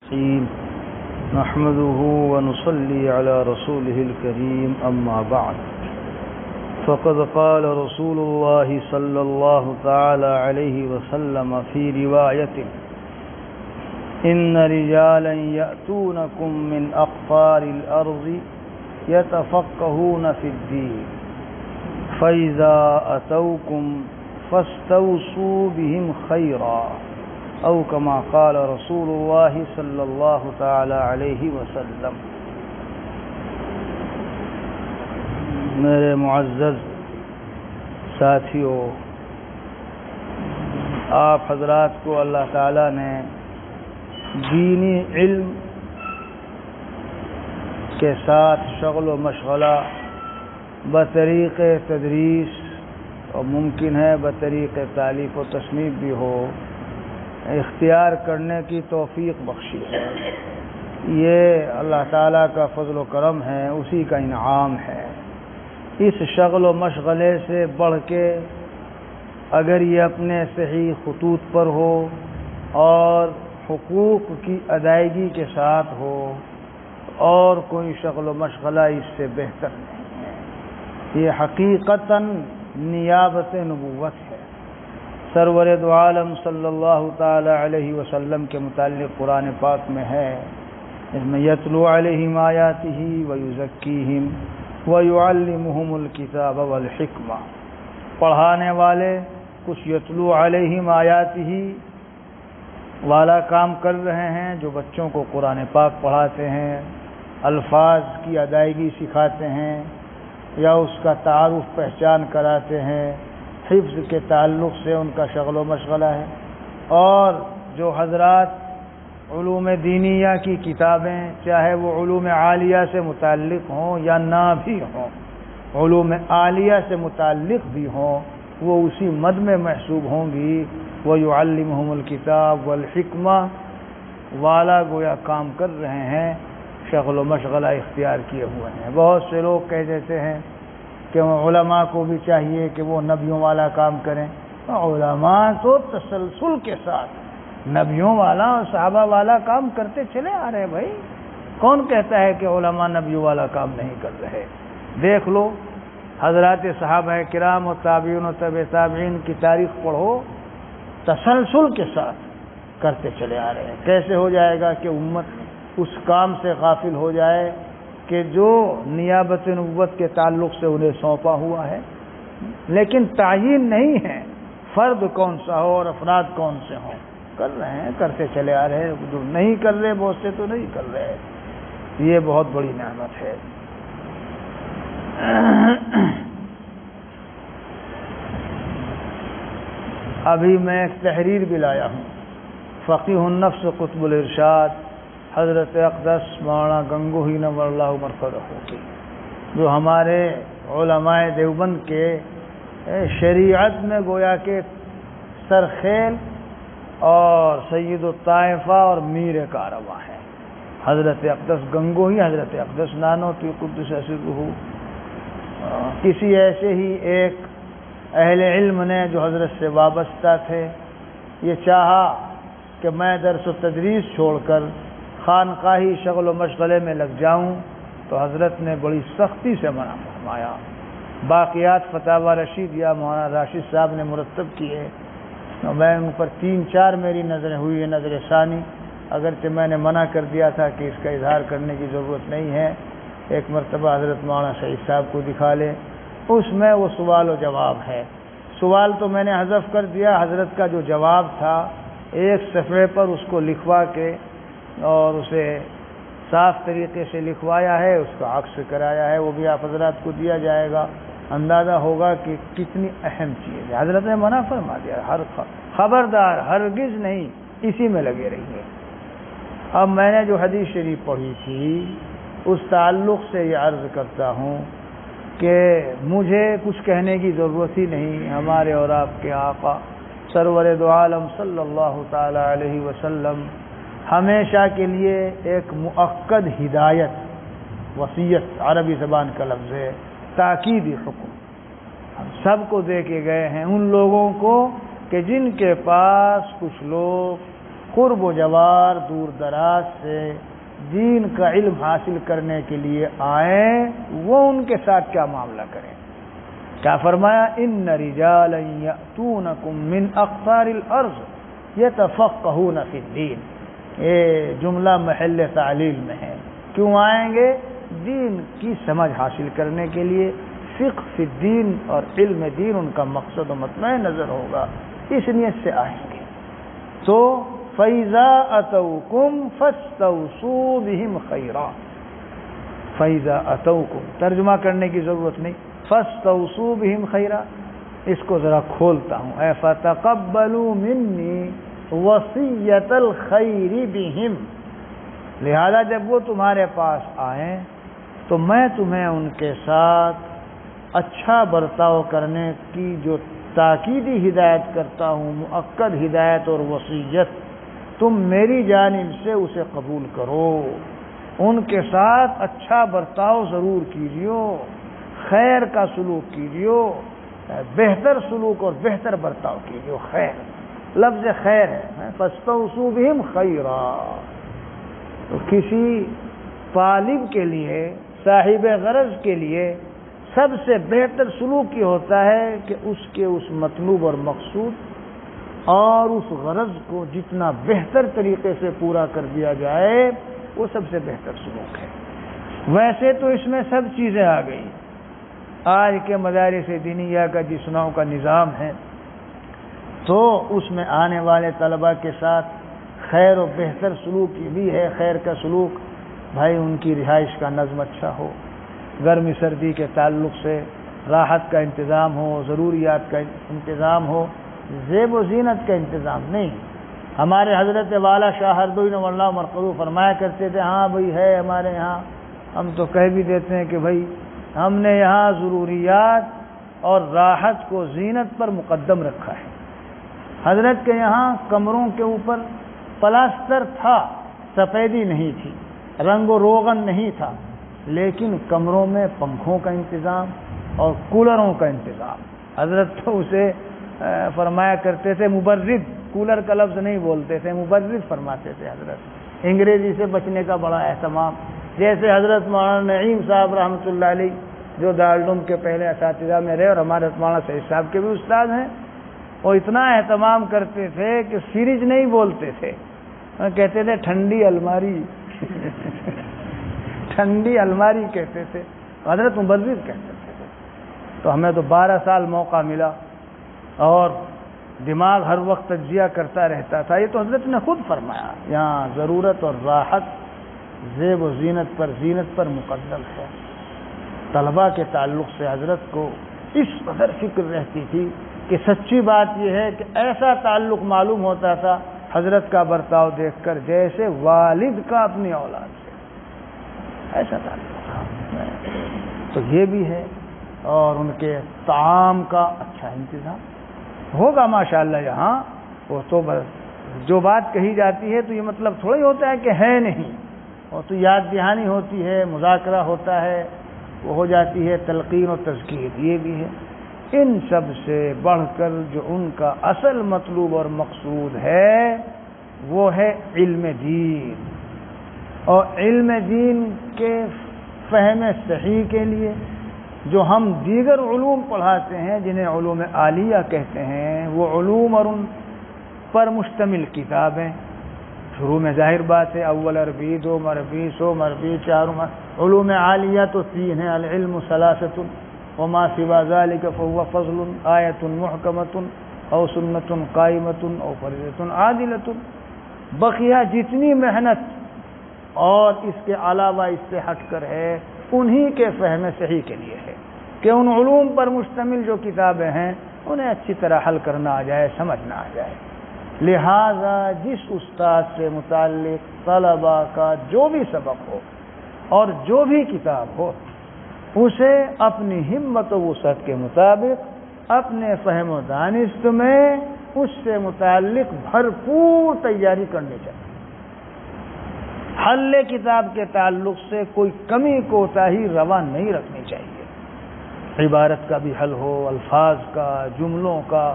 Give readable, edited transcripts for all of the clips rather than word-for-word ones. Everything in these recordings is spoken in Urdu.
نحمده ونصلي على رسوله الكريم أما بعد فقد قال رسول الله صلى الله تعالى عليه وسلم في روايته إن رجالا يأتونكم من أقطار الأرض يتفقهون في الدين فإذا أتوكم فاستوصوا بهم خيرا او كما قال رسول اللہ صلی اللہ تعالی علیہ وسلم۔ میرے معزز ساتھیوں، آپ حضرات کو اللہ تعالی نے دینی علم کے ساتھ شغل و مشغلہ بطریق تدریس اور ممکن ہے بطریق تالیف و تصنیف بھی ہو اختیار کرنے کی توفیق بخشی ہے۔ یہ اللہ تعالیٰ کا فضل و کرم ہے، اسی کا انعام ہے۔ اس شغل و مشغلے سے بڑھ کے اگر یہ اپنے صحیح خطوط پر ہو اور حقوق کی ادائیگی کے ساتھ ہو اور کوئی شغل و مشغلہ اس سے بہتر نہیں ہے۔ یہ حقیقتاً نیابت نبوت ہے۔ سرور دو عالم صلی اللہ تعالی علیہ وسلم کے متعلق قرآن پاک میں ہے، اس میں یتلو علیہم آیاتہ ویزکیہم ویعلمہم الکتاب والحکمہ، پڑھانے والے کچھ یتلو علیہم آیاتہ والا کام کر رہے ہیں، جو بچوں کو قرآن پاک پڑھاتے ہیں، الفاظ کی ادائیگی سکھاتے ہیں یا اس کا تعارف پہچان کراتے ہیں، حفظ کے تعلق سے ان کا شغل و مشغلہ ہے۔ اور جو حضرات علوم دینیہ کی کتابیں، چاہے وہ علوم عالیہ سے متعلق ہوں یا نہ بھی ہوں، علوم عالیہ سے متعلق بھی ہوں، وہ اسی مد میں محسوب ہوں گی۔ وَيُعَلِّمُهُمُ الْكِتَابَ وَالْحِكْمَةَ والا گویا کام کر رہے ہیں، شغل و مشغلہ اختیار کیے ہوئے ہیں۔ بہت سے لوگ کہہ دیتے ہیں کہ علماء کو بھی چاہیے کہ وہ نبیوں والا کام کریں۔ علماء تو تسلسل کے ساتھ نبیوں والا اور صحابہ والا کام کرتے چلے آ رہے ہیں۔ بھائی کون کہتا ہے کہ علماء نبیوں والا کام نہیں کر رہے؟ دیکھ لو حضرات صحابہ کرام و تابعین و تبع تابعین کی تاریخ پڑھو، تسلسل کے ساتھ کرتے چلے آ رہے ہیں۔ کیسے ہو جائے گا کہ امت اس کام سے غافل ہو جائے کہ جو نیابت نبوت کے تعلق سے انہیں سونپا ہوا ہے؟ لیکن تعیین نہیں ہے فرد کون سا ہو اور افراد کون سے ہوں، کر رہے ہیں، کرتے چلے آ رہے ہیں۔ جو نہیں کر رہے بہت سے تو نہیں کر رہے، یہ بہت بڑی نعمت ہے۔ ابھی میں ایک تحریر بھی لایا ہوں، فقیہ النفس قطب الارشاد حضرت اقدس مولانا گنگوہی نور اللہ مرقدہ کی، جو ہمارے علماء دیوبند کے شریعت میں گویا کہ سرخیل اور سید الطائفہ اور میر کارواں ہیں، حضرت اقدس گنگوہی، حضرت اقدس نانوتوی قدس سرہ۔ کسی ایسے ہی ایک اہل علم نے جو حضرت سے وابستہ تھے، یہ چاہا کہ میں درس و تدریس چھوڑ کر خانقاہی شغل و مشغلے میں لگ جاؤں، تو حضرت نے بڑی سختی سے منع فرمایا۔ باقیات فتاوی رشید یا مولانا راشد صاحب نے مرتب کیے، میں ان پر 3-4 میری نظریں ہوئی ہے، نظر ثانی، اگرچہ میں نے منع کر دیا تھا کہ اس کا اظہار کرنے کی ضرورت نہیں ہے، ایک مرتبہ حضرت مولانا سعید صاحب کو دکھا لے، اس میں وہ سوال و جواب ہے۔ سوال تو میں نے حذف کر دیا، حضرت کا جو جواب تھا ایک صفحے پر اس کو لکھوا کے اور اسے صاف طریقے سے لکھوایا ہے، اس کا عکس کرایا ہے، وہ بھی آپ حضرات کو دیا جائے گا، اندازہ ہوگا کہ کتنی اہم چیز ہے۔ حضرت نے منع فرما دیا، ہر خبردار ہرگز نہیں، اسی میں لگے رہیے۔ اب میں نے جو حدیث شریف پڑھی تھی اس تعلق سے یہ عرض کرتا ہوں کہ مجھے کچھ کہنے کی ضرورت ہی نہیں، ہمارے اور آپ کے آقا سرور دو عالم صلی اللہ تعالی علیہ وسلم ہمیشہ کے لیے ایک مؤکد ہدایت، وصیت عربی زبان کا لفظ ہے، تاکیدی حکم ہم سب کو دے کے گئے ہیں، ان لوگوں کو کہ جن کے پاس کچھ لوگ قرب و جوار دور دراز سے دین کا علم حاصل کرنے کے لیے آئیں، وہ ان کے ساتھ کیا معاملہ کریں؟ کیا فرمایا؟ ان رجالا یأتونکم من اقطار الارض یتفقہون فی الدین. یہ جملہ محل تعلیل میں ہے. کیوں آئیں گے؟ دین کی سمجھ حاصل کرنے کے لیے. فقہ فی الدین اور علم دین ان کا مقصد و مطمع نظر ہوگا، اس نیت سے آئیں گے. تو فَإِذَا أَتَوْكُمْ فَاسْتَوْصُوا بِهِمْ خَيْرًا. فَإِذَا أَتَوْكُمْ ترجمہ کرنے کی ضرورت نہیں. فَاسْتَوْصُوا بِهِمْ خَيْرًا اس کو ذرا کھولتا ہوں. اے فَتَقَبَّلُوا مِنِّي وَصِيَّةَ الْخَيْرِ بِهِمْ. لہذا جب وہ تمہارے پاس آئیں تو میں تمہیں ان کے ساتھ اچھا برتاؤ کرنے کی جو تاکیدی ہدایت کرتا ہوں، مؤکد ہدایت اور وصیت، تم میری جانب سے اسے قبول کرو. ان کے ساتھ اچھا برتاؤ ضرور کیجیو، خیر کا سلوک کیجیو، بہتر سلوک اور بہتر برتاؤ کیجیو. خیر لفظ خیر ہے. فاستوصوا بہم خیرا. تو کسی طالب کے لیے، صاحب غرض کے لیے سب سے بہتر سلوک یہ ہوتا ہے کہ اس کے اس مطلوب اور مقصود اور اس غرض کو جتنا بہتر طریقے سے پورا کر دیا جائے وہ سب سے بہتر سلوک ہے. ویسے تو اس میں سب چیزیں آ گئی. آج کے مدارس دینیہ کا جس نوع کا نظام ہے تو اس میں آنے والے طلباء کے ساتھ خیر و بہتر سلوک یہ بھی ہے. خیر کا سلوک بھائی ان کی رہائش کا نظم اچھا ہو، گرمی سردی کے تعلق سے راحت کا انتظام ہو، ضروریات کا انتظام ہو، زیب و زینت کا انتظام نہیں. ہمارے حضرت والا شاہ ہردوئی نور اللہ مرقدو فرمایا کرتے تھے، ہاں بھائی ہے ہمارے یہاں، ہم تو کہہ بھی دیتے ہیں کہ بھائی ہم نے یہاں ضروریات اور راحت کو زینت پر مقدم رکھا ہے. حضرت کے یہاں کمروں کے اوپر پلاسٹر تھا، سفیدی نہیں تھی، رنگ و روغن نہیں تھا، لیکن کمروں میں پنکھوں کا انتظام اور کولروں کا انتظام. حضرت تو اسے فرمایا کرتے تھے مبرد، کولر کا لفظ نہیں بولتے تھے، مبرد فرماتے تھے حضرت. انگریزی سے بچنے کا بڑا اہتمام. جیسے حضرت مولانا نعیم صاحب رحمۃ اللہ علیہ جو دارالعلوم کے پہلے اساتذہ میں رہے اور ہمارے مولانا سعید صاحب کے بھی استاد ہیں، وہ اتنا اہتمام کرتے تھے کہ فریج نہیں بولتے تھے، کہتے تھے ٹھنڈی الماری. ٹھنڈی الماری کہتے تھے، حضرت مبرد کہتے تھے. تو ہمیں تو 12 سال موقع ملا اور دماغ ہر وقت تجزیہ کرتا رہتا تھا. یہ تو حضرت نے خود فرمایا یہاں ضرورت اور راحت زیب و زینت پر مقدم ہے. طلباء کے تعلق سے حضرت کو اس قدر فکر رہتی تھی کہ سچی بات یہ ہے کہ ایسا تعلق معلوم ہوتا تھا حضرت کا برتاؤ دیکھ کر جیسے والد کا اپنی اولاد سے، ایسا تعلق تھا. تو یہ بھی ہے. اور ان کے طعام کا اچھا انتظام ہوگا ماشاءاللہ یہاں. وہ تو جو بات کہی جاتی ہے تو یہ مطلب تھوڑا ہی ہوتا ہے کہ ہے نہیں، وہ تو یاد دہانی ہوتی ہے، مذاکرہ ہوتا ہے، وہ ہو جاتی ہے تلقین و تذکیر. یہ بھی ہے. ان سب سے بڑھ کر جو ان کا اصل مطلوب اور مقصود ہے وہ ہے علم دین. اور علم دین کے فہم صحیح کے لیے جو ہم دیگر علوم پڑھاتے ہیں جنہیں علوم عالیہ کہتے ہیں، وہ علوم اور ان پر مشتمل کتابیں. شروع میں ظاہر بات ہے اول عربی، دوم عربی، سوم عربی، چارم. علوم عالیہ تو 3 ہیں، العلم ثلاثۃ وما سوا ذلك فهو فضل آیۃ محکمۃ او سنۃ قائمۃ او فریضۃ عادلۃ. بقیہ جتنی محنت اور اس کے علاوہ اس سے ہٹ کر ہے انہی کے فہم صحیح کے لیے ہے کہ ان علوم پر مشتمل جو کتابیں ہیں انہیں اچھی طرح حل کرنا آ جائے، سمجھنا آ جائے. لہذا جس استاد سے متعلق طلباء کا جو بھی سبق ہو اور جو بھی کتاب ہو، اسے اپنی ہمت و وسعت کے مطابق اپنے فہم و دانست میں اس سے متعلق بھرپور تیاری کرنی چاہیے. حل کتاب کے تعلق سے کوئی کمی کوتاہی روا نہیں رکھنی چاہیے. عبارت کا بھی حل ہو، الفاظ کا، جملوں کا،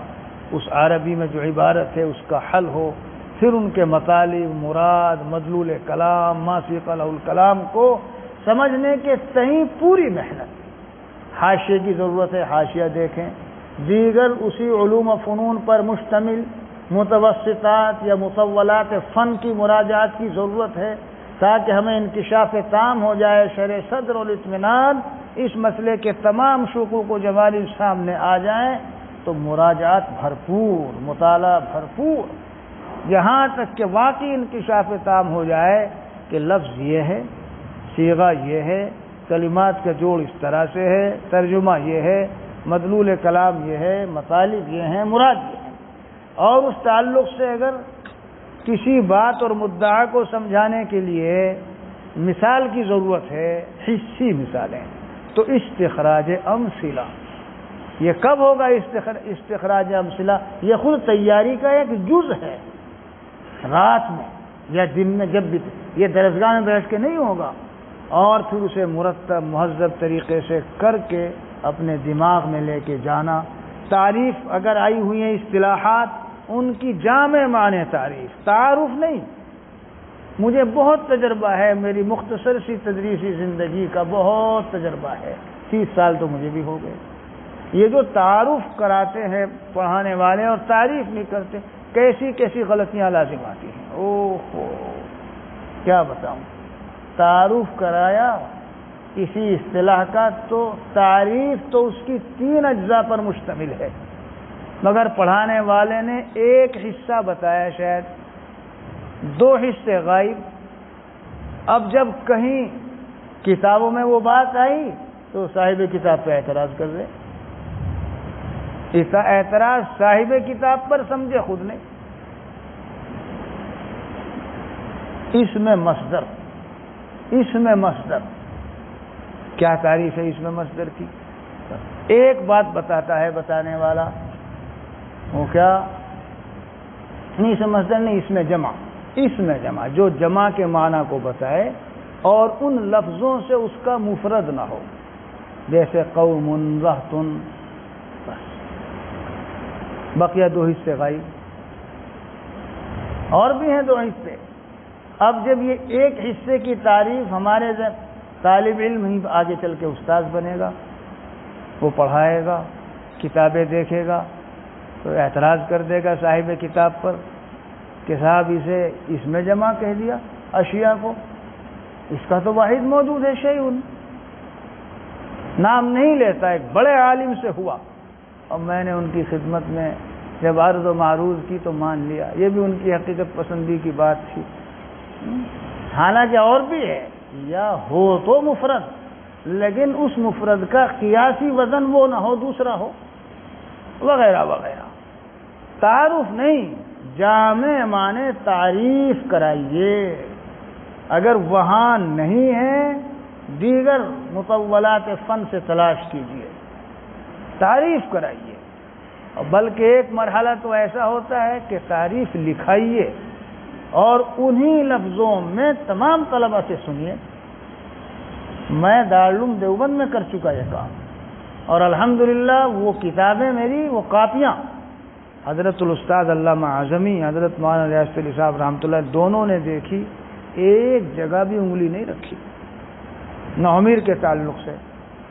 اس عربی میں جو عبارت ہے اس کا حل ہو، پھر ان کے مطالب، مراد، مدلول کلام، ما سیق له الکلام کو سمجھنے کے تئیں پوری محنت۔ حاشیے کی ضرورت ہے، حاشیہ دیکھیں۔ دیگر اسی علوم و فنون پر مشتمل متوسطات یا مطولات فن کی مراجعات کی ضرورت ہے تاکہ ہمیں انکشاف تام ہو جائے، شرح صدر اور اطمینان اس مسئلے کے تمام شقوق و جوالی سامنے آ جائیں۔ تو مراجعات بھرپور، مطالعہ بھرپور، یہاں تک کہ واقعی انکشاف تام ہو جائے کہ لفظ یہ ہے، صیغہ یہ ہے، کلمات کا جوڑ اس طرح سے ہے، ترجمہ یہ ہے، مدلول کلام یہ ہے، مطالب یہ ہیں، مراد یہ ہے۔ اور اس تعلق سے اگر کسی بات اور مدعا کو سمجھانے کے لیے مثال کی ضرورت ہے، حسی مثالیں، تو استخراج امثلہ۔ یہ کب ہوگا استخراج امثلہ؟ یہ خود تیاری کا ایک جز ہے، رات میں یا دن میں جب بھی، یہ درسگاہ میں بیٹھ کے نہیں ہوگا، اور پھر اسے مرتب مہذب طریقے سے کر کے اپنے دماغ میں لے کے جانا۔ تعریف اگر آئی ہوئی ہیں اصطلاحات، ان کی جامع معنی تعریف، تعارف نہیں۔ مجھے بہت تجربہ ہے، میری مختصر سی تدریسی زندگی کا بہت تجربہ ہے، 30 سال تو مجھے بھی ہو گئے۔ یہ جو تعارف کراتے ہیں پڑھانے والے اور تعریف نہیں کرتے، کیسی کیسی غلطیاں لازم آتی ہیں۔ اوہ کیا بتاؤں، تعارف کرایا کسی اصطلاح کا تو تعریف تو اس کی 3 اجزاء پر مشتمل ہے، مگر پڑھانے والے نے ایک حصہ بتایا، شاید 2 حصے غائب۔ اب جب کہیں کتابوں میں وہ بات آئی تو صاحب کتاب پہ اعتراض کر دے۔ اس اعتراض صاحب کتاب پر سمجھے خود نے۔ اس میں مصدر، اس میں مصدر کیا تعریف ہے اس میں مصدر کی؟ ایک بات بتاتا ہے بتانے والا، وہ کیا؟ نہیں، اس میں مصدر نہیں، اس میں جمع، اس میں جمع، جو جمع کے معنی کو بتائے اور ان لفظوں سے اس کا مفرد نہ ہو، جیسے قوم، رہط، بس۔ بقیہ 2 حصے غائب، اور بھی ہیں 2 حصے۔ اب جب یہ ایک حصے کی تعریف ہمارے طالب علم ہی آگے چل کے استاذ بنے گا، وہ پڑھائے گا، کتابیں دیکھے گا، تو اعتراض کر دے گا صاحب کتاب پر کہ صاحب اسے اس میں جمع کہہ دیا اشیاء کو، اس کا تو واحد موجود ہے شیء، نام نہیں لیتا۔ ایک بڑے عالم سے ہوا اور میں نے ان کی خدمت میں جب عرض و معروض کی تو مان لیا، یہ بھی ان کی حقیقت پسندی کی بات تھی۔ حالانکہ اور بھی ہے، یا ہو تو مفرد لیکن اس مفرد کا قیاسی وزن وہ نہ ہو، دوسرا ہو، وغیرہ وغیرہ۔ تعارف نہیں، جامع معنی تعریف کرائیے۔ اگر وہاں نہیں ہے، دیگر مطولات فن سے تلاش کیجیے، تعریف کرائیے۔ بلکہ ایک مرحلہ تو ایسا ہوتا ہے کہ تعریف لکھائیے اور انہی لفظوں میں تمام طلبہ سے سنیے۔ میں دارالعلوم دیوبند میں کر چکا یہ کام، اور الحمدللہ وہ کتابیں میری، وہ کاپیاں حضرت الاستاذ علامہ اعظمی، حضرت مولانا ریاست علی صاحب رحمۃ اللہ دونوں نے دیکھی، ایک جگہ بھی انگلی نہیں رکھی۔ نومیر کے تعلق سے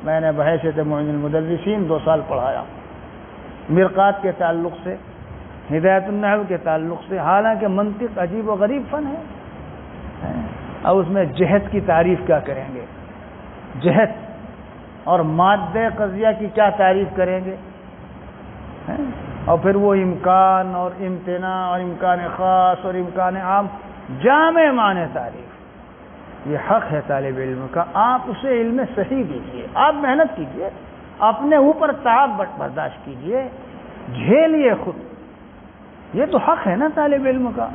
میں نے بحیثیت معین المدرسین 2 سال پڑھایا، مرقات کے تعلق سے، ہدایت النحو کے تعلق سے، حالانکہ منطق عجیب و غریب فن ہے، اور اس میں جہت کی تعریف کیا کریں گے، جہت اور مادہ قضیہ کی کیا تعریف کریں گے، اور پھر وہ امکان اور امتناع اور امکان خاص اور امکان عام، جامع معنی تعریف۔ یہ حق ہے طالب علم کا، آپ اسے علم صحیح دیجیے، آپ محنت کیجیے، اپنے اوپر تعب برداشت کیجیے، جھیلیے خود، یہ تو حق ہے نا طالب علم کا۔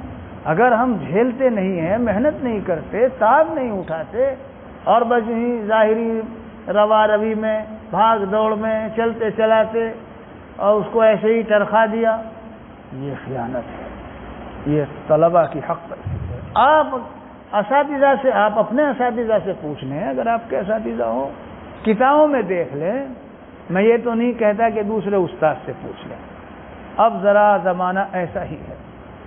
اگر ہم جھیلتے نہیں ہیں، محنت نہیں کرتے، تعب نہیں اٹھاتے، اور بس یہیں ظاہری روا روی میں، بھاگ دوڑ میں، چلتے چلاتے، اور اس کو ایسے ہی ترخا دیا، یہ خیانت ہے، یہ طلبہ کی حق تلفی ہے۔ آپ اساتذہ سے، آپ اپنے اساتذہ سے پوچھ لیں، اگر آپ کے اساتذہ ہو، کتابوں میں دیکھ لیں، میں یہ تو نہیں کہتا کہ دوسرے استاد سے پوچھ لیں، اب ذرا زمانہ ایسا ہی ہے،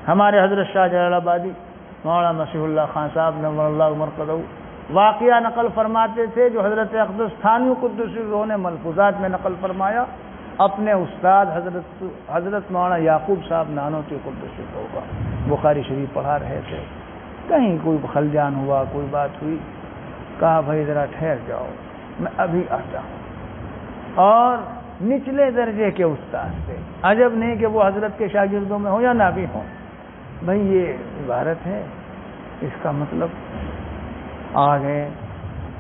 ہمارے حضرت شاہ جلال آبادی مولانا مسیح اللہ خان صاحب نور اللہ مرقدہ واقعہ نقل فرماتے تھے جو حضرت اقدس تھانوی قدس سرہ نے ملفوظات میں نقل فرمایا اپنے استاد حضرت مولانا یعقوب صاحب نانوتوی قدس سرہ کا بخاری شریف پڑھا رہے تھے، کہیں کوئی خلجان ہوا، کوئی بات ہوئی، کہا بھائی ذرا ٹھہر جاؤ میں ابھی آتا ہوں، اور نچلے درجے کے استاد تھے، عجب نہیں کہ وہ حضرت کے شاگردوں میں ہوں یا نہ بھی ہوں، بھائی یہ عبارت ہے اس کا مطلب آ گئے،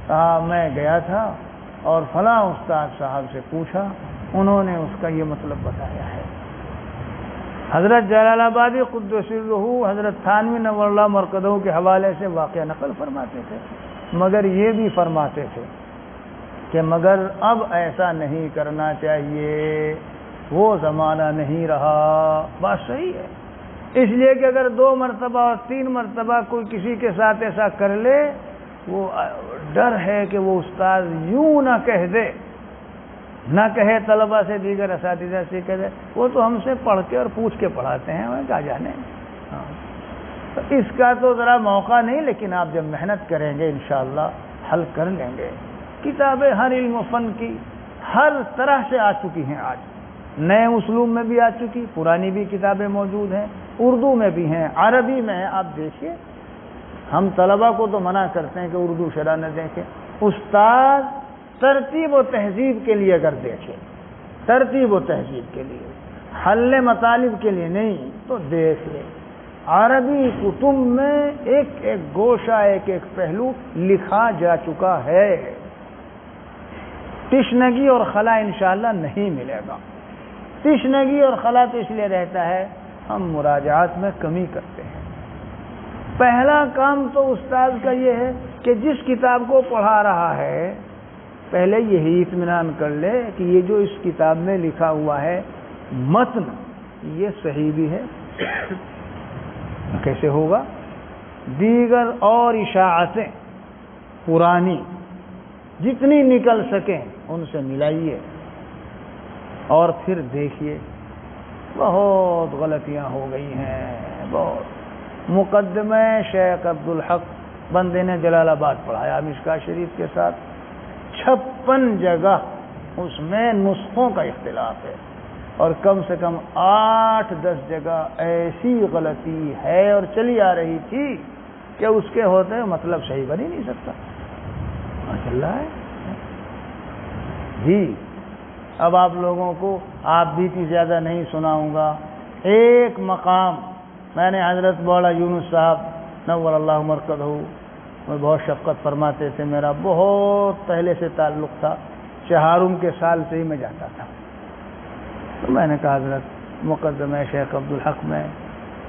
کہا میں گیا تھا اور فلاں استاد صاحب سے پوچھا، انہوں نے اس کا یہ مطلب بتایا ہے۔ حضرت جلال آبادی قدس سرہ حضرت تھانوی نور اللہ مرقدہ کے حوالے سے واقعہ نقل فرماتے تھے، مگر یہ بھی فرماتے تھے کہ مگر اب ایسا نہیں کرنا چاہیے، وہ زمانہ نہیں رہا۔ بات صحیح ہے، اس لیے کہ اگر 2 مرتبہ اور 3 مرتبہ کوئی کسی کے ساتھ ایسا کر لے، وہ ڈر ہے کہ وہ استاد یوں نہ کہہ دے، نہ کہے طلبہ سے، دیگر اساتذہ سے کہہ دے وہ تو ہم سے پڑھ کے اور پوچھ کے پڑھاتے ہیں، ہمیں کیا جانے۔ تو اس کا تو ذرا موقع نہیں، لیکن آپ جب محنت کریں گے انشاءاللہ حل کر لیں گے۔ کتابیں ہر علم و فن کی ہر طرح سے آ چکی ہیں، آج نئے اسلوب میں بھی آ چکی، پرانی بھی کتابیں موجود ہیں، اردو میں بھی ہیں، عربی میں ہیں۔ آپ دیکھیے، ہم طلبہ کو تو منع کرتے ہیں کہ اردو شرح نہ دیکھیں، استاد ترتیب و تہذیب کے لیے اگر دیکھیں، ترتیب و تہذیب کے لیے، حل مطالب کے لیے نہیں تو دیکھ لیں۔ عربی کتب میں ایک ایک گوشہ، ایک ایک پہلو لکھا جا چکا ہے، تشنگی اور خلا انشاءاللہ نہیں ملے گا۔ تشنگی اور خلا تو اس لیے رہتا ہے ہم مراجعات میں کمی کرتے ہیں۔ پہلا کام تو استاد کا یہ ہے کہ جس کتاب کو پڑھا رہا ہے پہلے یہی اطمینان کر لے کہ یہ جو اس کتاب میں لکھا ہوا ہے متن یہ صحیح بھی ہے۔ کیسے ہوگا؟ دیگر اور اشاعتیں پرانی جتنی نکل سکیں ان سے ملائیے اور پھر دیکھیے بہت غلطیاں ہو گئی ہیں، بہت۔ مقدمہ شیخ عبدالحق بندے نے جلال آباد پڑھایا مشکوٰۃ شریف کے ساتھ، 56 جگہ اس میں نسخوں کا اختلاف ہے، اور کم سے کم 8-10 جگہ ایسی غلطی ہے اور چلی آ رہی تھی کہ اس کے ہوتے مطلب صحیح بن ہی نہیں سکتا۔ چل رہا ہے جی۔ اب آپ لوگوں کو آپ بھی کی زیادہ نہیں سناؤں گا، ایک مقام میں نے حضرت مولانا یونس صاحب نور اللہ مرقدہ میں بہت شفقت فرماتے تھے، میرا بہت پہلے سے تعلق تھا، چہارم کے سال سے ہی میں جاتا تھا، تو میں نے کہا حضرت مقدمہ شیخ عبدالحق میں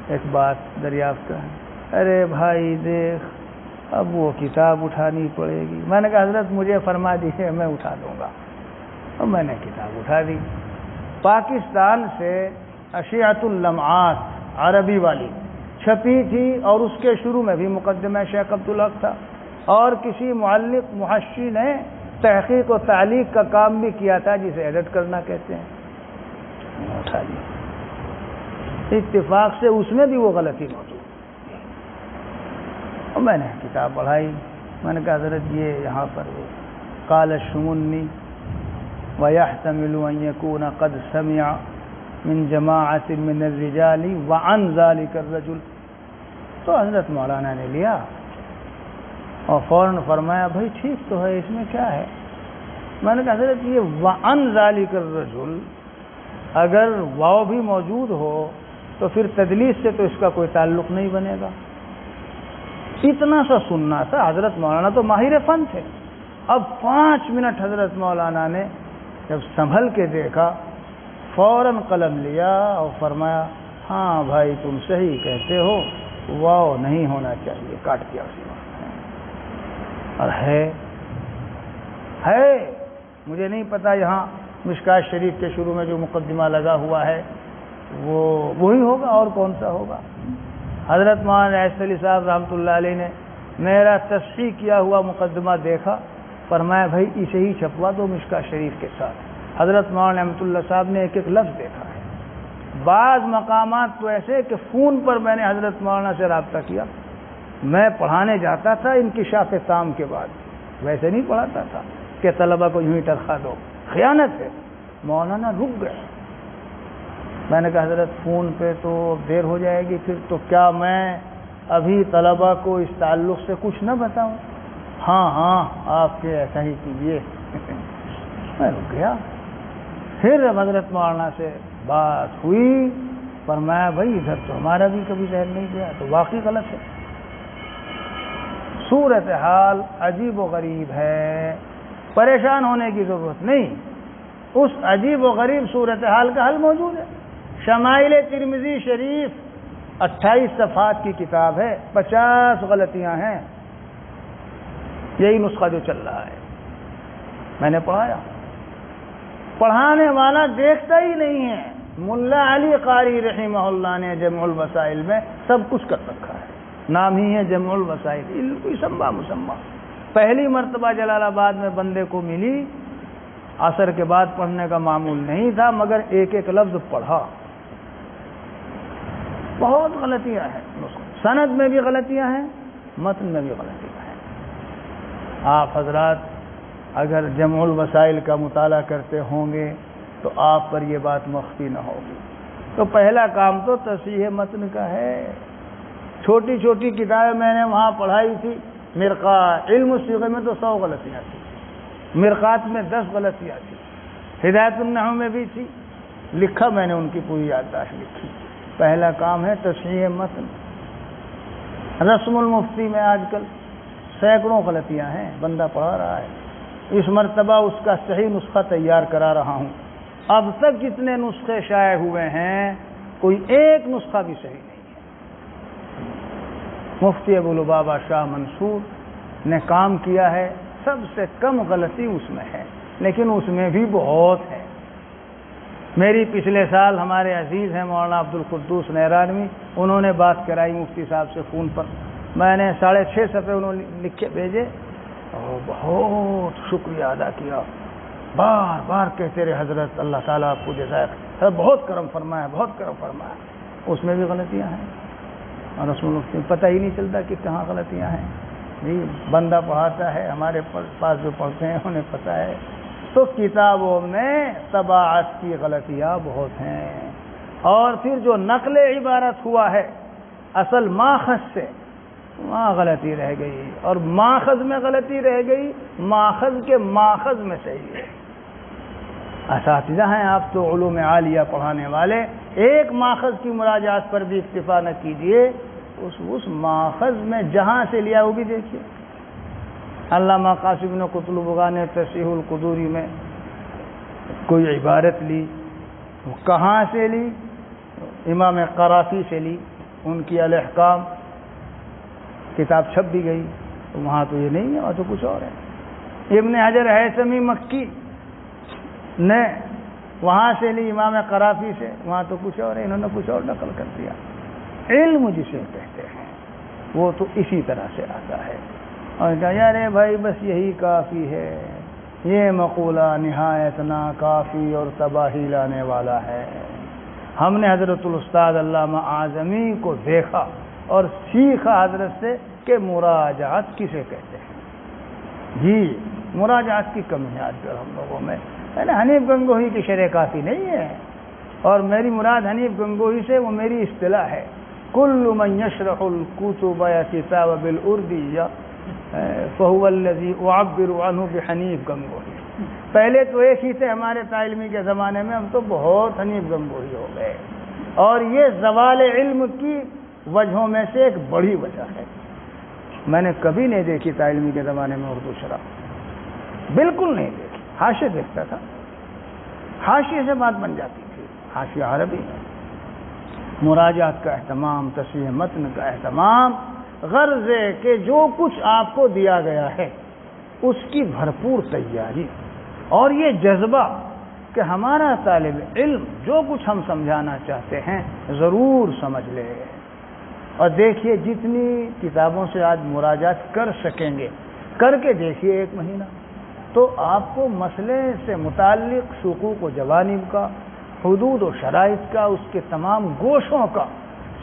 ایک بات دریافت کر، ارے بھائی دیکھ اب وہ کتاب اٹھانی پڑے گی۔ میں نے کہا حضرت مجھے فرما دیجیے میں اٹھا دوں گا، اور میں نے کتاب اٹھا دی۔ پاکستان سے اشیعۃ اللمعات عربی والی چھپی تھی، اور اس کے شروع میں بھی مقدمہ شیخ عبدالحق تھا، اور کسی معلق محشی نے تحقیق و تعلیق کا کام بھی کیا تھا جسے ایڈٹ کرنا کہتے ہیں، اٹھا لیا۔ اتفاق سے اس میں بھی وہ غلطی موجود، اور میں نے کتاب پڑھائی، میں نے کہا حضرت یہ یہاں پر وہ قال الشمنی وَيَحْتَمِلُ أَن يَكُونَ قَدْ سَمِعَ مِن جَمَاعَةٍ مِّنَ الرِّجَالِ وَعَنْ ذَلِكَ الرَّجُلِ، تو حضرت مولانا نے لیا اور فوراً فرمایا بھائی ٹھیک تو ہے، اس میں کیا ہے؟ میں نے کہا حضرت یہ وَعَنْ ذَلِكَ الرَّجُلِ اگر واو بھی موجود ہو تو پھر تدلیس سے تو اس کا کوئی تعلق نہیں بنے گا۔ اتنا سا سننا تھا، حضرت مولانا تو ماہر فن تھے۔ اب 5 منٹ حضرت مولانا نے جب سنبھل کے دیکھا فوراً قلم لیا اور فرمایا ہاں بھائی تم صحیح کہتے ہو، واو نہیں ہونا چاہیے، کاٹ دیا اسی وقت۔ اور ہے مجھے نہیں پتا، یہاں مشکوٰۃ شریف کے شروع میں جو مقدمہ لگا ہوا ہے وہ وہی ہوگا، اور کون سا ہوگا؟ حضرت مولانا عیسی علی صاحب رحمۃ اللہ علیہ نے میرا تصحیح کیا ہوا مقدمہ دیکھا، فرمایا بھائی اسے ہی چھپوا دو مشکوٰۃ شریف کے ساتھ۔ حضرت مولانا رحمۃ اللہ صاحب نے ایک ایک لفظ دیکھا ہے، بعض مقامات تو ایسے کہ فون پر میں نے حضرت مولانا سے رابطہ کیا، میں پڑھانے جاتا تھا انکشاف تام کے بعد، ویسے نہیں پڑھاتا تھا کہ طلبہ کو یوں ہی تنخواہ دو، خیانت ہے۔ مولانا رک گئے، میں نے کہا حضرت فون پہ تو دیر ہو جائے گی، پھر تو کیا میں ابھی طلبہ کو اس تعلق سے کچھ نہ بتاؤں؟ ہاں آپ کے ایسا ہی کیجیے۔ میں رک گیا، پھر حضرت مولانا سے بات ہوئی، فرمایا بھائی ادھر تو ہمارا بھی کبھی ذہن نہیں گیا، تو واقعی غلط ہے۔ صورتحال عجیب و غریب ہے، پریشان ہونے کی ضرورت نہیں، اس عجیب و غریب صورتحال کا حل موجود ہے۔ شمائل ترمذی شریف 28 صفحات کی کتاب ہے، 50 غلطیاں ہیں، یہی نسخہ جو چل رہا ہے، میں نے پڑھایا، پڑھانے والا دیکھتا ہی نہیں ہے۔ ملا علی قاری رحمہ اللہ نے جمع الوسائل میں سب کچھ کر رکھا ہے، نام ہی ہے جمع الوسائل، علم کوئی سمبا مسمہ۔ پہلی مرتبہ جلال آباد میں بندے کو ملی، عصر کے بعد پڑھنے کا معمول نہیں تھا، مگر ایک ایک لفظ پڑھا۔ بہت غلطیاں ہیں، سند میں بھی غلطیاں ہیں، متن میں بھی غلطیاں ہیں۔ آپ حضرات اگر جمع الوسائل کا مطالعہ کرتے ہوں گے تو آپ پر یہ بات مخفی نہ ہوگی۔ تو پہلا کام تو تصحیح متن کا ہے۔ چھوٹی چھوٹی کتابیں میں نے وہاں پڑھائی تھی، مرقات، علم الصیغہ میں تو 100 غلطیاں تھیں، مرقات میں 10 غلطیاں تھیں، ہدایت النحو میں بھی تھی، لکھا میں نے ان کی پوری یادداشت لکھی۔ پہلا کام ہے تصحیح متن۔ رسم المفتی میں آج کل سینکڑوں غلطیاں ہیں، بندہ پڑھا رہا ہے، اس مرتبہ اس کا صحیح نسخہ تیار کرا رہا ہوں۔ اب تک جتنے نسخے شائع ہوئے ہیں کوئی ایک نسخہ بھی صحیح نہیں ہے۔ مفتی ابو لبابہ شاہ منصور نے کام کیا ہے، سب سے کم غلطی اس میں ہے، لیکن اس میں بھی بہت ہے۔ میری پچھلے سال ہمارے عزیز ہیں مولانا عبدالقدوس نیرانوی، انہوں نے بات کرائی مفتی صاحب سے فون پر، میں نے 6.5 صفحے انہوں نے لکھ کے بھیجے اور بہت شکریہ ادا کیا، بار بار کہتے رہے حضرت اللہ تعالیٰ آپ کو جزائے خیر، بہت کرم فرمایا، بہت کرم فرمایا۔ اس میں بھی غلطیاں ہیں، اور رسول اللہ پتہ ہی نہیں چلتا کہ کہاں غلطیاں ہیں۔ جی بندہ پڑھاتا ہے، ہمارے پاس جو پڑھتے ہیں انہیں پتہ ہے۔ تو کتابوں میں طباعت کی غلطیاں بہت ہیں، اور پھر جو نقل عبارت ہوا ہے اصل ماخذ سے، وہاں غلطی رہ گئی، اور ماخذ میں غلطی رہ گئی، ماخذ کے ماخذ میں صحیح ہے۔ اساتذہ ہیں آپ تو علوم عالیہ پڑھانے والے، ایک ماخذ کی مراجعات پر بھی اکتفا نہ کیجیے، اس ماخذ میں جہاں سے لیا وہ بھی دیکھیے۔ علامہ قاسم بن قطلبغہ نے تصحیح القدوری میں کوئی عبارت لی، وہ کہاں سے لی؟ امام قرافی سے لی، ان کی الاحکام کتاب چھپ بھی گئی، تو وہاں تو یہ نہیں ہے، وہاں تو کچھ اور ہے۔ ابن حجر ہیثمی مکی نے وہاں سے لی امام قرافی سے، وہاں تو کچھ اور ہے، انہوں نے کچھ اور نقل کر دیا۔ علم جسے کہتے ہیں وہ تو اسی طرح سے آتا ہے، اور کہا یار بھائی بس یہی کافی ہے، یہ مقولہ نہایت ناکافی اور تباہی لانے والا ہے۔ ہم نے حضرت الاستاذ علامہ اعظمی کو دیکھا اور سیکھا حضرت سے کہ مراجعات کسے کہتے ہیں۔ جی مراجعات کی کمی ہے آج کل ہم لوگوں میں، حنیف گنگوہی کی شرح کافی نہیں ہے، اور میری مراد حنیف گنگوہی سے وہ میری اصطلاح ہے، کل من یشرح الکتب یا کتاب بالاردیہ فهو الذی اعبر عنہ بحنیف گنگوہی۔ پہلے تو ایک ہی تھے ہمارے تعلیمی کے زمانے میں، ہم تو بہت حنیف گنگوہی ہو گئے، اور یہ زوال علم کی وجہوں میں سے ایک بڑی وجہ ہے۔ میں نے کبھی نہیں دیکھی تعلیمی کے زمانے میں اردو شرح، بالکل نہیں دیکھی، حاشیے دیکھتا تھا، حاشیے سے بات بن جاتی تھی، حاشیہ عربی ہے۔ مراجعات کا اہتمام، تصحیح متن کا اہتمام، غرض ہے کہ جو کچھ آپ کو دیا گیا ہے اس کی بھرپور تیاری، اور یہ جذبہ کہ ہمارا طالب علم جو کچھ ہم سمجھانا چاہتے ہیں ضرور سمجھ لے۔ اور دیکھیے جتنی کتابوں سے آج مراجعات کر سکیں گے، کر کے دیکھیے 1 مہینہ، تو آپ کو مسئلے سے متعلق شقوق و جوانب کا حدود و شرائط کا، اس کے تمام گوشوں کا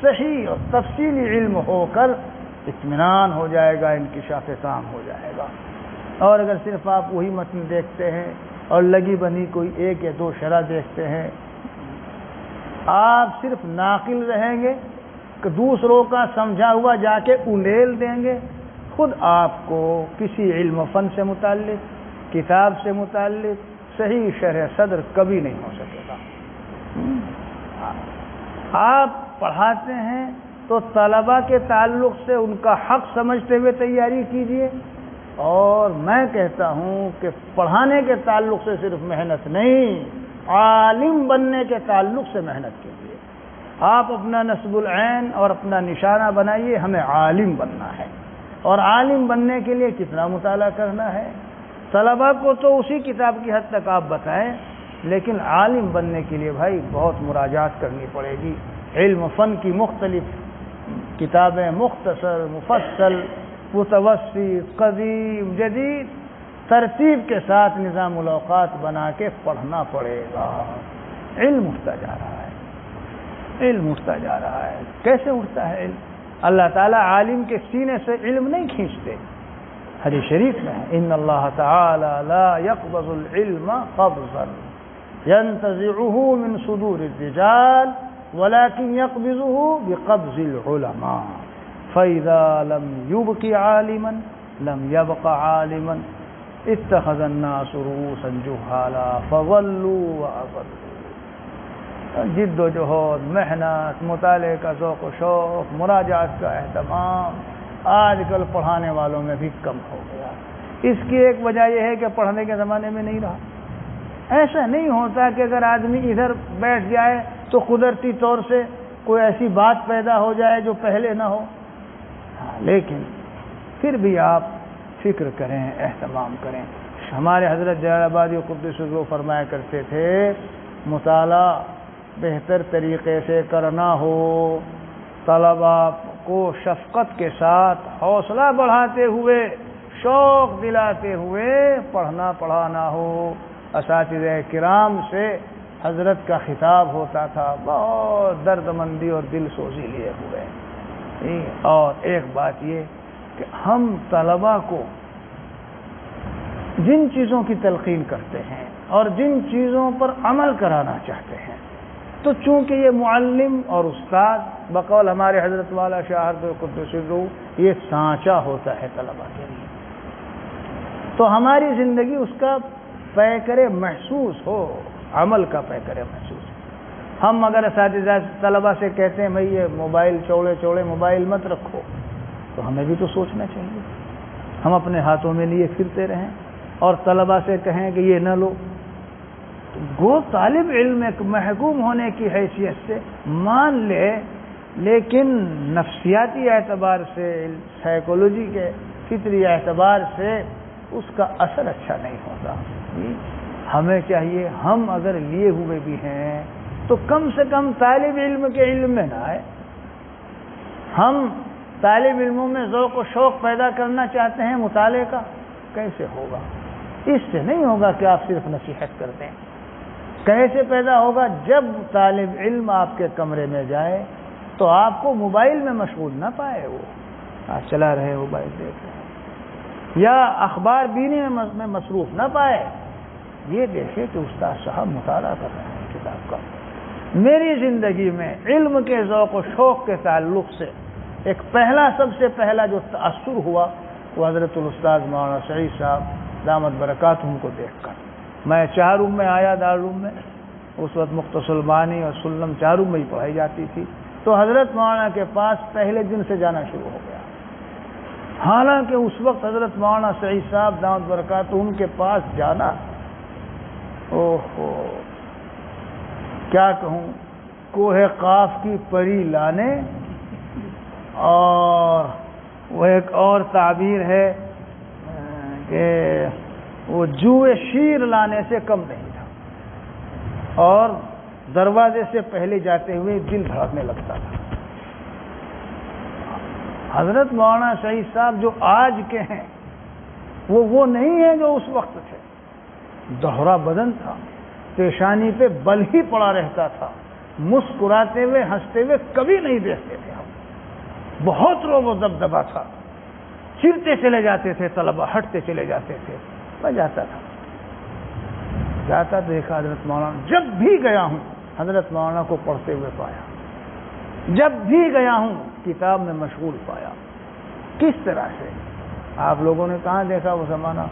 صحیح اور تفصیلی علم ہو کر اطمینان ہو جائے گا، انکشاف تام ہو جائے گا۔ اور اگر صرف آپ وہی متن دیکھتے ہیں اور لگی بنی کوئی ایک یا دو شرح دیکھتے ہیں، آپ صرف ناقل رہیں گے کہ دوسروں کا سمجھا ہوا جا کے انڈیل دیں گے، خود آپ کو کسی علم و فن سے متعلق، کتاب سے متعلق صحیح شرح صدر کبھی نہیں ہو سکے گا۔ آپ پڑھاتے ہیں تو طلباء کے تعلق سے ان کا حق سمجھتے ہوئے تیاری کیجیے، اور میں کہتا ہوں کہ پڑھانے کے تعلق سے صرف محنت نہیں، عالم بننے کے تعلق سے محنت کیجیے۔ آپ اپنا نصب العین اور اپنا نشانہ بنائیے، ہمیں عالم بننا ہے، اور عالم بننے کے لیے کتنا مطالعہ کرنا ہے۔ طلباء کو تو اسی کتاب کی حد تک آپ بتائیں، لیکن عالم بننے کے لیے بھائی بہت مراجعات کرنی پڑے گی۔ علم و فن کی مختلف کتابیں، مختصر، مفصل، متوسط، قدیم، جدید، ترتیب کے ساتھ نظام الاوقات بنا کے پڑھنا پڑے گا۔ علم اٹھتا جا رہا ہے، علم اٹھتا جا رہا ہے۔ کیسے اٹھتا ہے علم؟ اللہ تعالیٰ عالم کے سینے سے علم نہیں کھینچتے۔ حدیث شریف میں ہے ان اللہ تعالی لا يقبض العلم قبضا ينتزعه من صدور الرجال ولكن يقبضه بقبض العلماء فإذا لم يبق عالما لم يبق عالما اتخذ الناس رؤوسا جهالا فضلوا وأضلوا۔ جد و جہد، محنت، مطالعے کا ذوق و شوق، مراجعات کا اہتمام آج کل پڑھانے والوں میں بھی کم ہو گیا۔ اس کی ایک وجہ یہ ہے کہ پڑھنے کے زمانے میں نہیں رہا۔ ایسا نہیں ہوتا کہ اگر آدمی ادھر بیٹھ جائے تو قدرتی طور سے کوئی ایسی بات پیدا ہو جائے جو پہلے نہ ہو، لیکن پھر بھی آپ فکر کریں، اہتمام کریں۔ ہمارے حضرت جلال آبادی قدس سرور فرمایا کرتے تھے مطالعہ بہتر طریقے سے کرنا ہو، طلباء کو شفقت کے ساتھ حوصلہ بڑھاتے ہوئے، شوق دلاتے ہوئے پڑھنا پڑھانا ہو۔ اساتذہ کرام سے حضرت کا خطاب ہوتا تھا بہت درد مندی اور دل سوزی لیے ہوئے۔ اور ایک بات یہ کہ ہم طلباء کو جن چیزوں کی تلقین کرتے ہیں اور جن چیزوں پر عمل کرانا چاہتے ہیں، تو چونکہ یہ معلم اور استاد بقول ہمارے حضرت والا شاہ قدس الروح یہ سانچہ ہوتا ہے طلباء کے لیے، تو ہماری زندگی اس کا پیکر محسوس ہو، عمل کا پیکر محسوس ہو۔ ہم اگر اساتذہ طلباء سے کہتے ہیں بھائی یہ موبائل چوڑے چوڑے موبائل مت رکھو، تو ہمیں بھی تو سوچنا چاہیے۔ ہم اپنے ہاتھوں میں لیے پھرتے رہیں اور طلباء سے کہیں کہ یہ نہ لو، گو طالب علم ایک محکوم ہونے کی حیثیت سے مان لے، لیکن نفسیاتی اعتبار سے، سائیکولوجی کے فطری اعتبار سے اس کا اثر اچھا نہیں ہوتا۔ ہمیں چاہیے ہم اگر لیے ہوئے بھی ہیں تو کم سے کم طالب علم کے علم میں نہ آئے۔ ہم طالب علموں میں ذوق و شوق پیدا کرنا چاہتے ہیں مطالعے کا، کیسے ہوگا؟ اس سے نہیں ہوگا کہ آپ صرف نصیحت کر دیں۔ کیسے پیدا ہوگا؟ جب طالب علم آپ کے کمرے میں جائے تو آپ کو موبائل میں مشغول نہ پائے، وہ آپ چلا رہے موبائل دیکھ رہے ہیں، یا اخبار بینی میں مصروف نہ پائے، یہ دیکھے کہ استاد صاحب مطالعہ کر رہے ہیں کتاب کا۔ میری زندگی میں علم کے ذوق و شوق کے تعلق سے ایک سب سے پہلا جو تأثر ہوا وہ حضرت الاستاذ مولانا سعید صاحب دامت برکاتہم کو دیکھ کر۔ میں چہارم میں آیا، دارالعلوم میں، اس وقت مختصر المعانی اور سلم چہارم میں ہی پڑھائی جاتی تھی، تو حضرت مولانا کے پاس پہلے دن سے جانا شروع ہو گیا۔ حالانکہ اس وقت حضرت مولانا سعید صاحب دامت برکاتہم کے پاس جانا، اوہو کیا کہوں، کوہ قاف کی پری لانے، اور وہ ایک اور تعبیر ہے کہ وہ جوئے شیر لانے سے کم نہیں تھا، اور دروازے سے پہلے جاتے ہوئے دل دھڑکنے لگتا تھا۔ حضرت مولانا سعید صاحب جو آج کے ہیں وہ نہیں ہیں جو اس وقت تھے۔ دوہرا بدن تھا، پیشانی پہ بل ہی پڑا رہتا تھا، مسکراتے ہوئے ہنستے ہوئے کبھی نہیں دیکھتے تھے ہم، بہت روب و دبدبا تھا، چرتے چلے جاتے تھے طلبہ، ہٹتے چلے جاتے تھے، میں جاتا تھا، جاتا دیکھا حضرت مولانا، جب بھی گیا ہوں حضرت مولانا کو پڑھتے ہوئے پایا، جب بھی گیا ہوں کتاب میں مشغول پایا۔ کس طرح سے؟ آپ لوگوں نے کہاں دیکھا وہ زمانہ،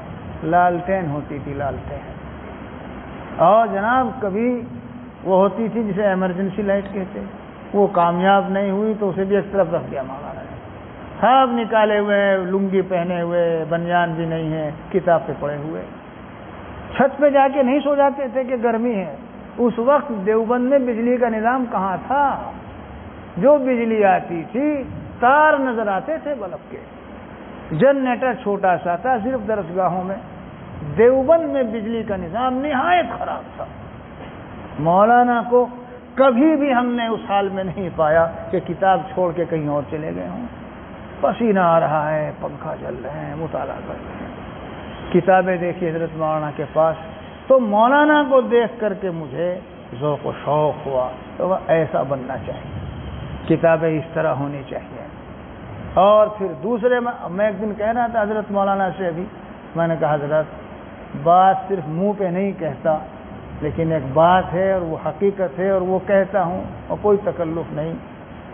لالٹین ہوتی تھی، لالٹین، اور جناب کبھی وہ ہوتی تھی جسے ایمرجنسی لائٹ کہتے، وہ کامیاب نہیں ہوئی تو اسے بھی ایک طرف رکھ دیا مولانا نے، سب نکالے ہوئے، لنگی پہنے ہوئے، بنیان بھی نہیں ہے، کتاب پہ پڑے ہوئے، چھت پہ جا کے نہیں سو جاتے تھے کہ گرمی ہے۔ اس وقت دیوبند میں بجلی کا نظام کہاں تھا؟ جو بجلی آتی تھی تار نظر آتے تھے بلب کے، جنریٹر چھوٹا سا تھا صرف درسگاہوں میں، دیوبند میں بجلی کا نظام نہایت خراب تھا۔ مولانا کو کبھی بھی ہم نے اس حال میں نہیں پایا کہ کتاب چھوڑ کے کہیں اور چلے گئے ہوں، پسینہ آ رہا ہے، پنکھا چل رہے ہیں، مطالعہ کر رہے ہیں، کتابیں دیکھی حضرت مولانا کے پاس، تو مولانا کو دیکھ کر کے مجھے ذوق و شوق ہوا تو وہ ایسا بننا چاہیے، کتابیں اس طرح ہونی چاہیے۔ اور پھر دوسرے میں ایک دن کہہ رہا تھا حضرت مولانا سے، ابھی میں نے کہا حضرت بات صرف منہ پہ نہیں کہتا، لیکن ایک بات ہے اور وہ حقیقت ہے اور وہ کہتا ہوں اور کوئی تکلف نہیں،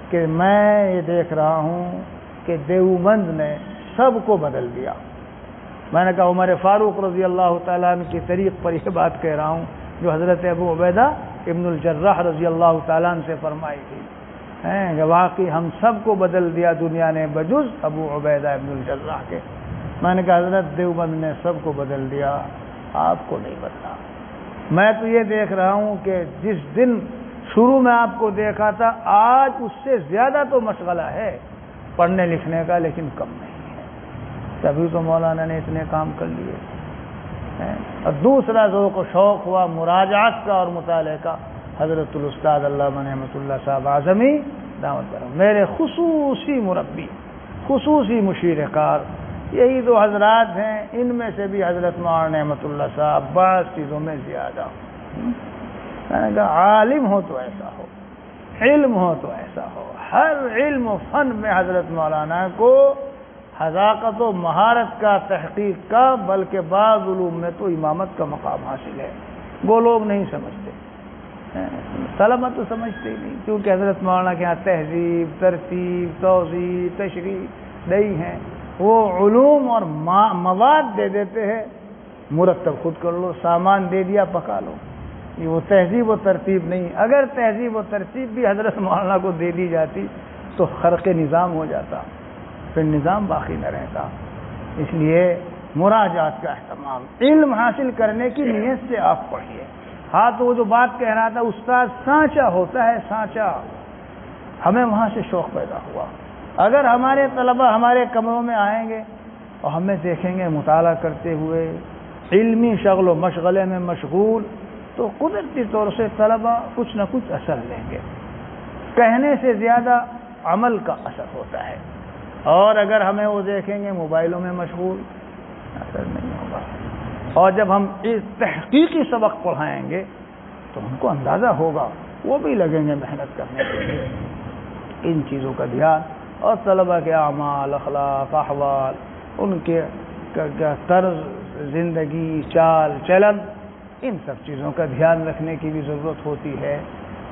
کہ میں یہ دیکھ رہا ہوں کہ دیوبند نے سب کو بدل دیا۔ میں نے کہا عمر فاروق رضی اللہ تعالیٰ عنہ کی طریق پر یہ بات کہہ رہا ہوں جو حضرت ابو عبیدہ ابن الجراح رضی اللہ تعالیٰ عنہ سے فرمائی تھی کہ واقعی ہم سب کو بدل دیا دنیا نے بجز ابو عبیدہ ابن الجراح کے۔ میں نے کہا حضرت دیوبند نے سب کو بدل دیا، آپ کو نہیں بدلا۔ میں تو یہ دیکھ رہا ہوں کہ جس دن شروع میں آپ کو دیکھا تھا آج اس سے زیادہ تو مشغلہ ہے پڑھنے لکھنے کا، لیکن کم نہیں ہے، تبھی تو مولانا نے اتنے کام کر لیے۔ اور دوسرا ذوق و شوق ہوا مراجعات کا اور مطالعے کا، حضرت الاستاذ علامہ نعمت اللہ صاحب اعظمی دعوت برہم، میرے خصوصی مربی، خصوصی مشیر کار، یہی دو حضرات ہیں، ان میں سے بھی حضرت مولانا نعمت اللہ صاحب بعض چیزوں میں زیادہ۔ میں نے کہا عالم ہو تو ایسا ہو، علم ہو تو ایسا ہو، ہر علم و فن میں حضرت مولانا کو حذاقت و مہارت کا، تحقیق کا، بلکہ بعض علوم میں تو امامت کا مقام حاصل ہے۔ وہ لوگ نہیں سمجھتے، طلبہ تو سمجھتے ہی نہیں، کیونکہ حضرت مولانا کے یہاں تہذیب، ترتیب، توضیح، تشریح نہیں ہے، وہ علوم اور مواد دے دیتے ہیں، مرتب خود کر لو، سامان دے دیا پکا لو، یہ وہ تہذیب و ترتیب نہیں۔ اگر تہذیب و ترتیب بھی حضرت مولانا کو دے دی جاتی تو خرق نظام ہو جاتا، پھر نظام باقی نہ رہتا۔ اس لیے مراجعات کا اہتمام، علم حاصل کرنے کی نیت سے آپ پڑھیے۔ ہاں تو وہ جو بات کہہ رہا تھا استاد، سانچہ ہوتا ہے، سانچہ، ہمیں وہاں سے شوق پیدا ہوا۔ اگر ہمارے طلبہ ہمارے کمروں میں آئیں گے اور ہمیں دیکھیں گے مطالعہ کرتے ہوئے، علمی شغل و مشغلے میں مشغول، تو قدرتی طور سے طلبہ کچھ نہ کچھ اثر لیں گے، کہنے سے زیادہ عمل کا اثر ہوتا ہے۔ اور اگر ہمیں وہ دیکھیں گے موبائلوں میں مشغول، اثر نہیں ہوگا۔ اور جب ہم اس تحقیقی سبق پڑھائیں گے تو ان کو اندازہ ہوگا، وہ بھی لگیں گے محنت کرنے کے لیے۔ ان چیزوں کا دھیان، اور طلبہ کے اعمال، اخلاق، احوال، ان کے طرز زندگی، چال چلن، ان سب چیزوں کا دھیان رکھنے کی بھی ضرورت ہوتی ہے۔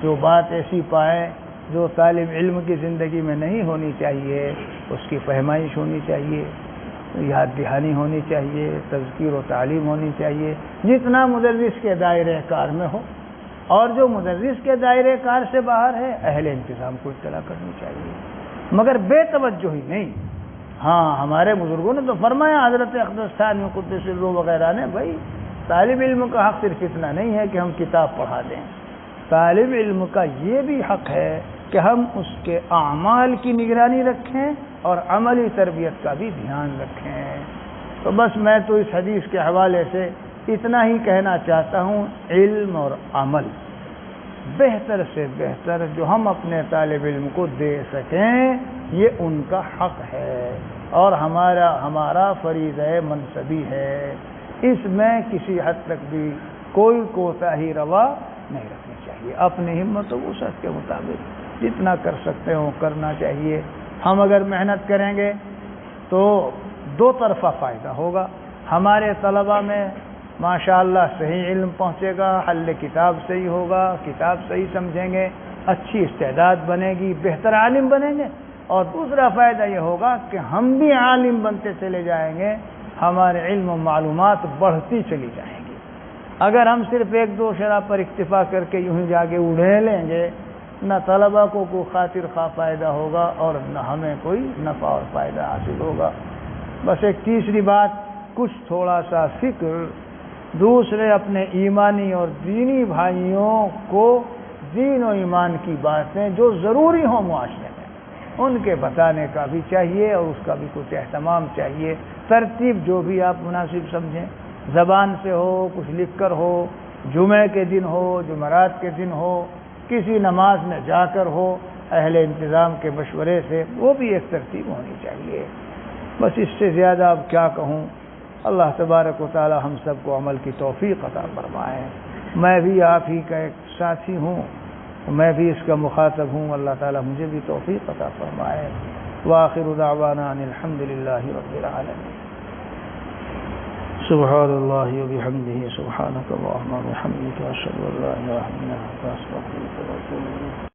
جو بات ایسی پائے جو طالب علم کی زندگی میں نہیں ہونی چاہیے، اس کی فہمائش ہونی چاہیے، یاد دہانی ہونی چاہیے، تذکیر و تعلیم ہونی چاہیے، جتنا مدرس کے دائرہ کار میں ہو، اور جو مدرس کے دائرہ کار سے باہر ہے اہل انتظام کو اطلاع کرنی چاہیے، مگر بے توجہی نہیں۔ ہاں ہمارے بزرگوں نے تو فرمایا، حضرت اقدس ثانی قدس سرہ وغیرہ نے، بھائی طالب علم کا حق صرف اتنا نہیں ہے کہ ہم کتاب پڑھا دیں، طالب علم کا یہ بھی حق ہے کہ ہم اس کے اعمال کی نگرانی رکھیں اور عملی تربیت کا بھی دھیان رکھیں۔ تو بس میں تو اس حدیث کے حوالے سے اتنا ہی کہنا چاہتا ہوں، علم اور عمل بہتر سے بہتر جو ہم اپنے طالب علم کو دے سکیں، یہ ان کا حق ہے اور ہمارا فریضہ منصبی ہے۔ اس میں کسی حد تک بھی کوئی کوتاہی روا نہیں رکھنی چاہیے. اپنی ہمت و وسعت کے مطابق جتنا کر سکتے ہو کرنا چاہیے. ہم اگر محنت کریں گے تو دو طرفہ فائدہ ہوگا. ہمارے طلباء میں ماشاءاللہ صحیح علم پہنچے گا، حل کتاب صحیح ہوگا، کتاب صحیح سمجھیں گے، اچھی استعداد بنے گی، بہتر عالم بنیں گے. اور دوسرا فائدہ یہ ہوگا کہ ہم بھی عالم بنتے چلے جائیں گے، ہمارے علم و معلومات بڑھتی چلی جائیں گی. اگر ہم صرف ایک دو شرح پر اکتفا کر کے یوں ہی جاگے اڑے لیں گے، نہ طلباء کو کوئی خاطر خواہ فائدہ ہوگا اور نہ ہمیں کوئی نفع اور فائدہ حاصل ہوگا. بس ایک تیسری بات، کچھ تھوڑا سا فکر دوسرے اپنے ایمانی اور دینی بھائیوں کو دین و ایمان کی باتیں جو ضروری ہوں معاشرے میں ان کے بتانے کا بھی چاہیے اور اس کا بھی کچھ اہتمام چاہیے. ترتیب جو بھی آپ مناسب سمجھیں، زبان سے ہو، کچھ لکھ کر ہو، جمعے کے دن ہو، جمعرات کے دن ہو، کسی نماز میں جا کر ہو، اہل انتظام کے مشورے سے، وہ بھی ایک ترتیب ہونی چاہیے. بس اس سے زیادہ اب کیا کہوں. اللہ تبارک و تعالی ہم سب کو عمل کی توفیق عطا فرمائے. میں بھی آپ ہی کا ایک ساتھی ہوں، میں بھی اس کا مخاطب ہوں. اللہ تعالی مجھے بھی توفیق عطا فرمائے. وآخر دعوانا ان الحمد للہ رب العالمین. سبحان اللہ وبحمدہ، سبحانک اللہم وبحمدک، اشہد ان لا الہ الا انت، استغفرک واتوب الیک.